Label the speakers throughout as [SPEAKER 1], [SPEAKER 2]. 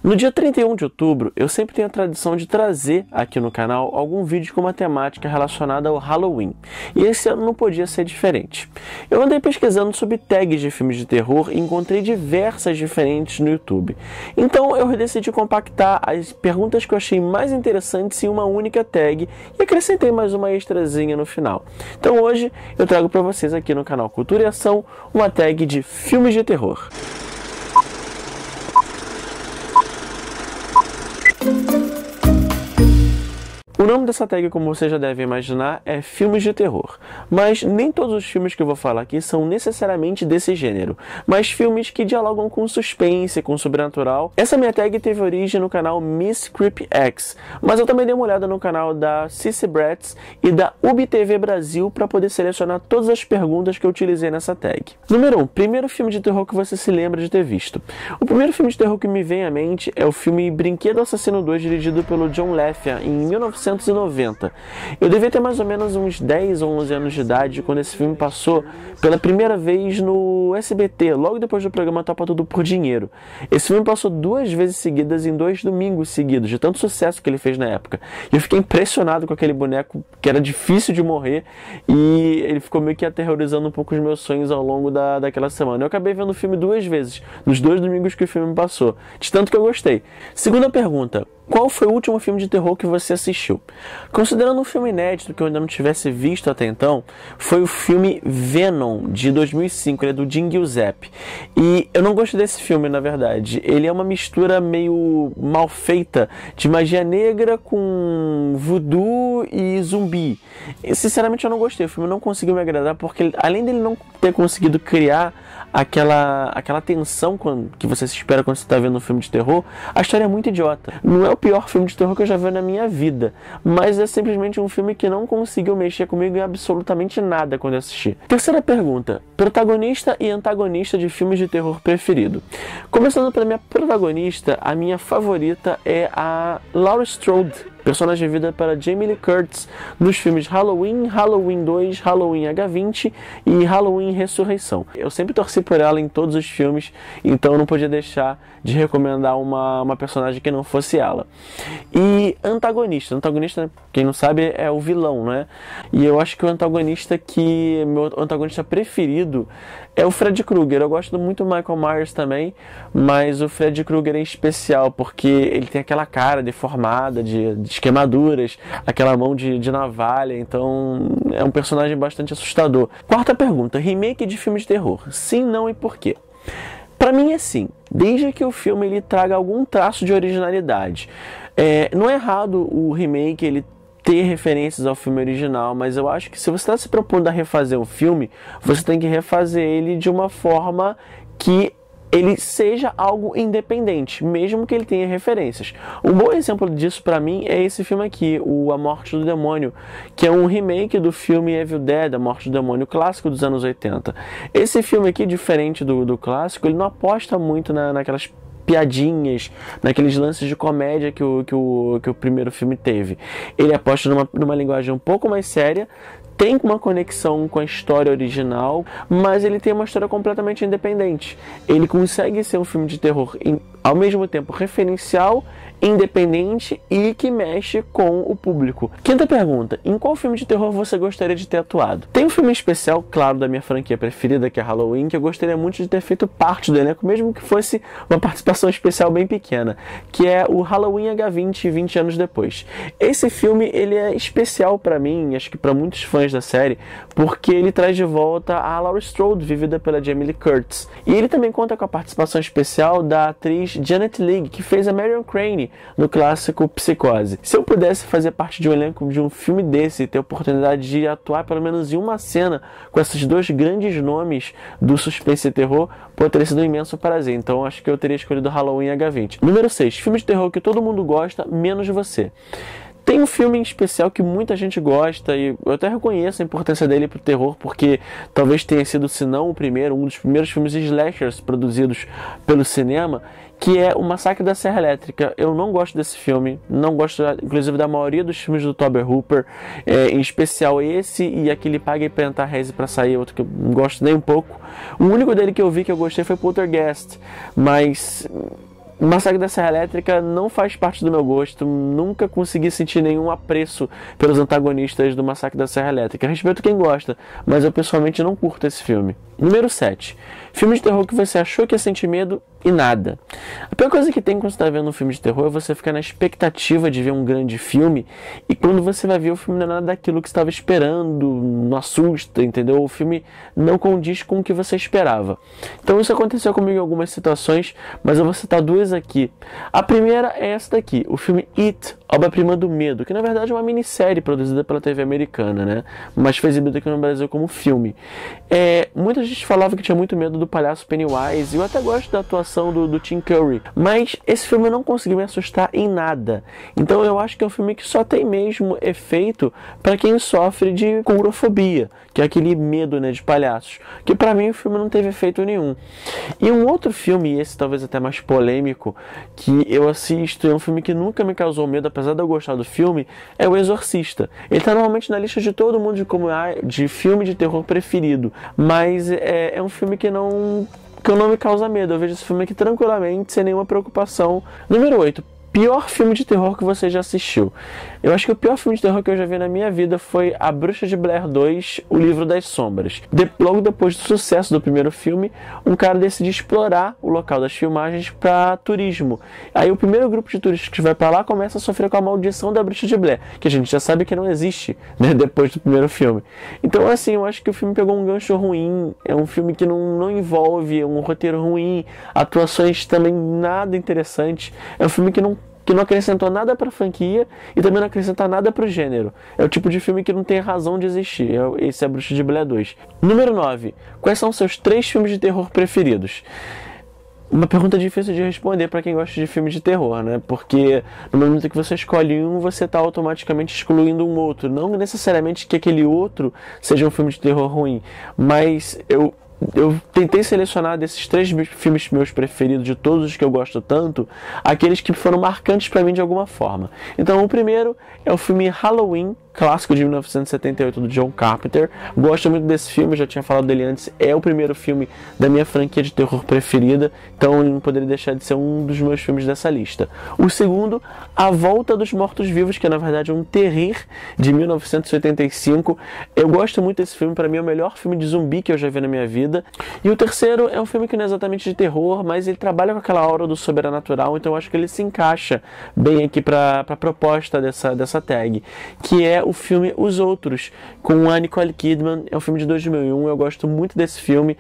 [SPEAKER 1] No dia 31 de outubro, eu sempre tenho a tradição de trazer aqui no canal algum vídeo com uma temática relacionada ao Halloween, e esse ano não podia ser diferente. Eu andei pesquisando sobre tags de filmes de terror e encontrei diversas diferentes no YouTube. Então eu decidi compactar as perguntas que eu achei mais interessantes em uma única tag e acrescentei mais uma extrazinha no final. Então hoje eu trago para vocês aqui no canal Cultura e Ação uma tag de filmes de terror. O nome dessa tag, como você já deve imaginar, é filmes de terror. Mas nem todos os filmes que eu vou falar aqui são necessariamente desse gênero, mas filmes que dialogam com suspense, com sobrenatural. Essa minha tag teve origem no canal Miss Creep X, mas eu também dei uma olhada no canal da Cici Bratz e da UBTV Brasil para poder selecionar todas as perguntas que eu utilizei nessa tag. Número 1. Primeiro filme de terror que você se lembra de ter visto. O primeiro filme de terror que me vem à mente é o filme Brinquedo Assassino 2, dirigido pelo John Lafia, em 1990. Eu devia ter mais ou menos uns 10 ou 11 anos de idade quando esse filme passou pela primeira vez no SBT, logo depois do programa Topa Tudo por Dinheiro. Esse filme passou 2 vezes seguidas em 2 domingos seguidos, de tanto sucesso que ele fez na época. E eu fiquei impressionado com aquele boneco que era difícil de morrer e ele ficou meio que aterrorizando um pouco os meus sonhos ao longo daquela semana. Eu acabei vendo o filme 2 vezes, nos 2 domingos que o filme passou, de tanto que eu gostei. Segunda pergunta. Qual foi o último filme de terror que você assistiu? Considerando um filme inédito que eu ainda não tivesse visto até então, foi o filme Venom, de 2005, ele é do Jim Giuseppe. E eu não gostei desse filme, na verdade. Ele é uma mistura meio mal feita de magia negra com voodoo e zumbi. E, sinceramente, eu não gostei. O filme não conseguiu me agradar porque, além dele não ter conseguido criar aquela tensão que você se espera quando você está vendo um filme de terror, a história é muito idiota. Não é o pior filme de terror que eu já vi na minha vida, mas é simplesmente um filme que não conseguiu mexer comigo em absolutamente nada quando eu assisti. Terceira pergunta. Protagonista e antagonista de filmes de terror preferido. Começando pela minha protagonista, a minha favorita é a Laurie Strode, personagem vivida pela Jamie Lee Curtis nos filmes Halloween, Halloween 2, Halloween H20 e Halloween Ressurreição. Eu sempre torci por ela em todos os filmes, então eu não podia deixar de recomendar uma personagem que não fosse ela. E antagonista, quem não sabe, é o vilão, né? E eu acho que meu antagonista preferido é o Freddy Krueger. Eu gosto muito do Michael Myers também, mas o Freddy Krueger é especial porque ele tem aquela cara deformada de queimaduras, aquela mão de navalha, então é um personagem bastante assustador. Quarta pergunta, remake de filme de terror, sim, não e por quê? Pra mim é sim, desde que o filme ele traga algum traço de originalidade. Não é errado o remake ele ter referências ao filme original, mas eu acho que se você está se propondo a refazer um filme, você tem que refazer ele de uma forma que ele seja algo independente, mesmo que ele tenha referências. Um bom exemplo disso pra mim é esse filme aqui, o A Morte do Demônio, que é um remake do filme Evil Dead, A Morte do Demônio, clássico dos anos 80. Esse filme aqui, diferente do clássico, ele não aposta muito naquelas piadinhas, naqueles lances de comédia que o primeiro filme teve. Ele aposta numa linguagem um pouco mais séria, tem uma conexão com a história original, mas ele tem uma história completamente independente. Ele consegue ser um filme de terror ao mesmo tempo referencial, independente e que mexe com o público. Quinta pergunta, em qual filme de terror você gostaria de ter atuado? Tem um filme especial, claro, da minha franquia preferida, que é Halloween, que eu gostaria muito de ter feito parte do elenco, mesmo que fosse uma participação especial bem pequena, que é o Halloween H20, 20 anos depois. Esse filme, ele é especial pra mim, acho que pra muitos fãs da série, porque ele traz de volta a Laurie Strode, vivida pela Jamie Lee Curtis. E ele também conta com a participação especial da atriz Janet Leigh, que fez a Marion Crane no clássico Psicose. Se eu pudesse fazer parte de um elenco de um filme desse e ter a oportunidade de atuar pelo menos em uma cena com esses dois grandes nomes do suspense e terror, teria sido um imenso prazer. Então acho que eu teria escolhido Halloween H20. Número 6. Filme de terror que todo mundo gosta, menos você. Tem um filme em especial que muita gente gosta e eu até reconheço a importância dele pro terror, porque talvez tenha sido, se não o primeiro, um dos primeiros filmes slashers produzidos pelo cinema, que é O Massacre da Serra Elétrica. Eu não gosto desse filme, não gosto inclusive da maioria dos filmes do Tobe Hooper, em especial esse e aquele Pague Penta Reze pra Sair, outro que eu não gosto nem um pouco. O único dele que eu vi que eu gostei foi Poltergeist, mas Massacre da Serra Elétrica não faz parte do meu gosto, nunca consegui sentir nenhum apreço pelos antagonistas do Massacre da Serra Elétrica. Respeito quem gosta, mas eu pessoalmente não curto esse filme. Número 7. Filme de terror que você achou que ia sentir medo e nada. A pior coisa que tem quando você está vendo um filme de terror é você ficar na expectativa de ver um grande filme e quando você vai ver o filme não é nada daquilo que você estava esperando, não assusta, entendeu? O filme não condiz com o que você esperava. Então isso aconteceu comigo em algumas situações, mas eu vou citar duas aqui. A primeira é essa daqui, o filme It, Obra-Prima do Medo, que na verdade é uma minissérie produzida pela TV americana, né? Mas foi exibida aqui no Brasil como filme. Muita gente falava que tinha muito medo do palhaço Pennywise, e eu até gosto da atuação do Tim Curry, mas esse filme não conseguiu me assustar em nada. Então eu acho que é um filme que só tem mesmo efeito para quem sofre de courofobia, que é aquele medo, né, de palhaços, que para mim o filme não teve efeito nenhum. E um outro filme, esse talvez até mais polêmico, que eu assisto, é um filme que nunca me causou medo, apesar de eu gostar do filme, é O Exorcista. Ele está normalmente na lista de todo mundo de filme de terror preferido, mas é um filme que não me causa medo. Eu vejo esse filme aqui tranquilamente, sem nenhuma preocupação. Número 8. Pior filme de terror que você já assistiu. Eu acho que o pior filme de terror que eu já vi na minha vida foi A Bruxa de Blair 2, O Livro das Sombras. Logo depois do sucesso do primeiro filme, um cara decide explorar o local das filmagens para turismo. Aí o primeiro grupo de turistas que vai para lá começa a sofrer com a maldição da Bruxa de Blair, que a gente já sabe que não existe, né, depois do primeiro filme. Então assim, eu acho que o filme pegou um gancho ruim, é um filme que não envolve, é um roteiro ruim, atuações também nada interessantes, é um filme que não acrescentou nada para a franquia e também não acrescenta nada para o gênero. É o tipo de filme que não tem razão de existir. Esse é A Bruxa de Blair 2. Número 9. Quais são seus 3 filmes de terror preferidos? Uma pergunta difícil de responder para quem gosta de filmes de terror, né? Porque no momento que você escolhe um, você está automaticamente excluindo um outro. Não necessariamente que aquele outro seja um filme de terror ruim, mas eu tentei selecionar desses 3 filmes meus preferidos, de todos os que eu gosto tanto, aqueles que foram marcantes para mim de alguma forma. Então o primeiro é o filme Halloween, clássico de 1978 do John Carpenter. Gosto muito desse filme, já tinha falado dele antes, é o primeiro filme da minha franquia de terror preferida, então ele não poderia deixar de ser um dos meus filmes dessa lista. O segundo, A Volta dos Mortos-Vivos, que é na verdade um terror de 1985. Eu gosto muito desse filme, para mim é o melhor filme de zumbi que eu já vi na minha vida. E o terceiro é um filme que não é exatamente de terror, mas ele trabalha com aquela aura do sobrenatural, então eu acho que ele se encaixa bem aqui para a proposta dessa tag, que é o filme Os Outros, com a Nicole Kidman. É um filme de 2001, eu gosto muito desse filme,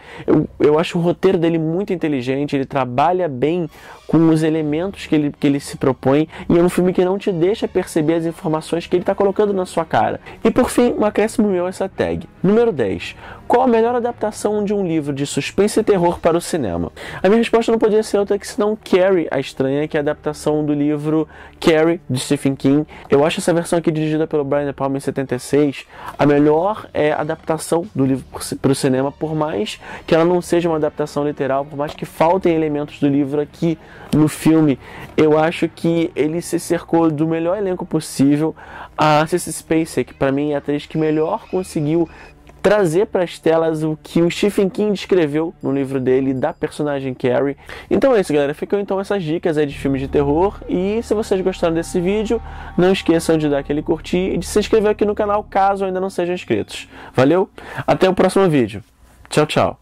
[SPEAKER 1] eu acho o roteiro dele muito inteligente, ele trabalha bem com os elementos que ele se propõe, e é um filme que não te deixa perceber as informações que ele está colocando na sua cara. E por fim, um acréscimo meu a essa tag. Número 10. Qual a melhor adaptação de um livro de suspense e terror para o cinema? A minha resposta não podia ser outra que senão Carrie, a Estranha, que é a adaptação do livro Carrie, de Stephen King. Eu acho essa versão aqui, dirigida pelo Brian De Palma em 76, a melhor adaptação do livro para o cinema, por mais que ela não seja uma adaptação literal, por mais que faltem elementos do livro aqui no filme. Eu acho que ele se cercou do melhor elenco possível. A Sissy Spacek, para mim, é a atriz que melhor conseguiu trazer para as telas o que o Stephen King descreveu no livro dele da personagem Carrie. Então é isso, galera. Ficam então essas dicas aí de filmes de terror. E se vocês gostaram desse vídeo, não esqueçam de dar aquele curtir e de se inscrever aqui no canal caso ainda não sejam inscritos. Valeu? Até o próximo vídeo. Tchau, tchau.